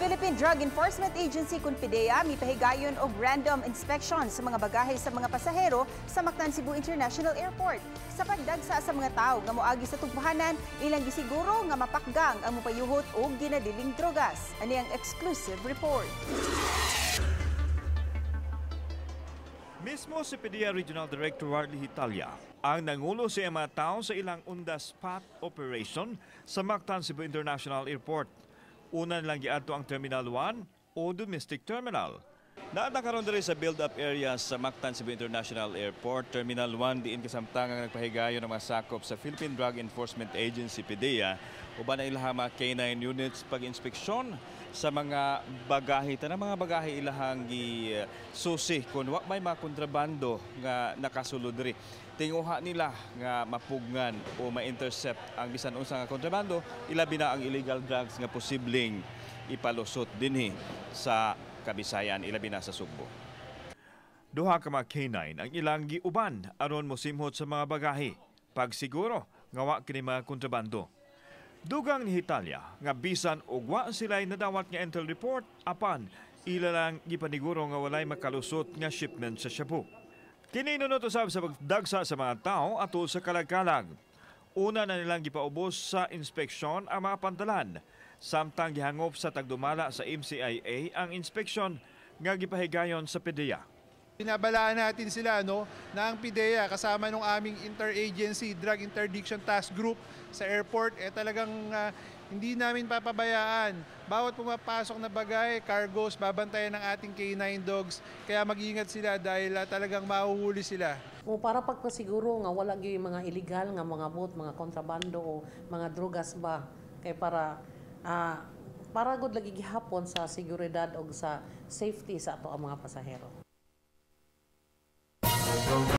Philippine Drug Enforcement Agency kun PDEA mipahigayon og random inspection sa mga bagahe sa mga pasahero sa Mactan Cebu International Airport. Sa pagdagsa sa mga tao nga moagi sa tugbahanan, ilang gisiguro nga mapakgang ang mopayuhot og ginadiling drogas. Ani ang exclusive report. Mismo si PDEA Regional Director Warly Hitalia ang nangulo sa mga tao sa ilang on-the-spot operation sa Mactan Cebu International Airport. Una lang giadto ang Terminal 1 o Domestic Terminal. Naatakaroon diri sa build-up area sa Mactan Cebu International Airport, Terminal 1 diin kasamtangang nagpahigayon ng mga sakop sa Philippine Drug Enforcement Agency PDEA uban ang ilahang mga K9 units pag-inspeksyon sa mga bagahe. Tanang mga bagahe ilahang susi kung wa may mga kontrabando nga nakasulod diri. Tinguha nila nga mapugngan o ma-intercept ang bisan unsa nga kontrabando, ilabi na ang illegal drugs nga posibleng ipalusot dinhi sa Kabisayan, ilabi na sa Sugbo. Duha ka mga K9 ang ilang giuban aron mosimhot sa mga bagahe, pagsiguro nga wa kini mga kontrabando. Dugang ni Hitalia nga bisan og wa sila'y nadawat nga intel report apan ila lang gipaniguro nga walay makalusot nga shipment sa Cebu. Kini nunot usab sa pagdagsa sa mga tao atol sa kalag-kalag. Una na nilang gipaubos sa inspeksyon ang mga pantalan, samtang gihangop sa tagdumala sa MCIA ang inspeksyon nga gipahigayon sa PDEA. Binabalaan natin sila na ang PDEA kasama ng aming interagency drug interdiction task group sa airport talagang hindi namin papabayaan. Bawat pumapasok na bagahe, cargos, babantayan ng ating K9 dogs. Kaya mag-ingat sila dahil talagang mahuhuli sila. Para pagpasiguro nga wala gyud mga illegal nga mga boat, mga kontrabando o mga drogas ba kay para gud lagi gihapon sa seguridad o sa safety sa ato ang mga pasahero.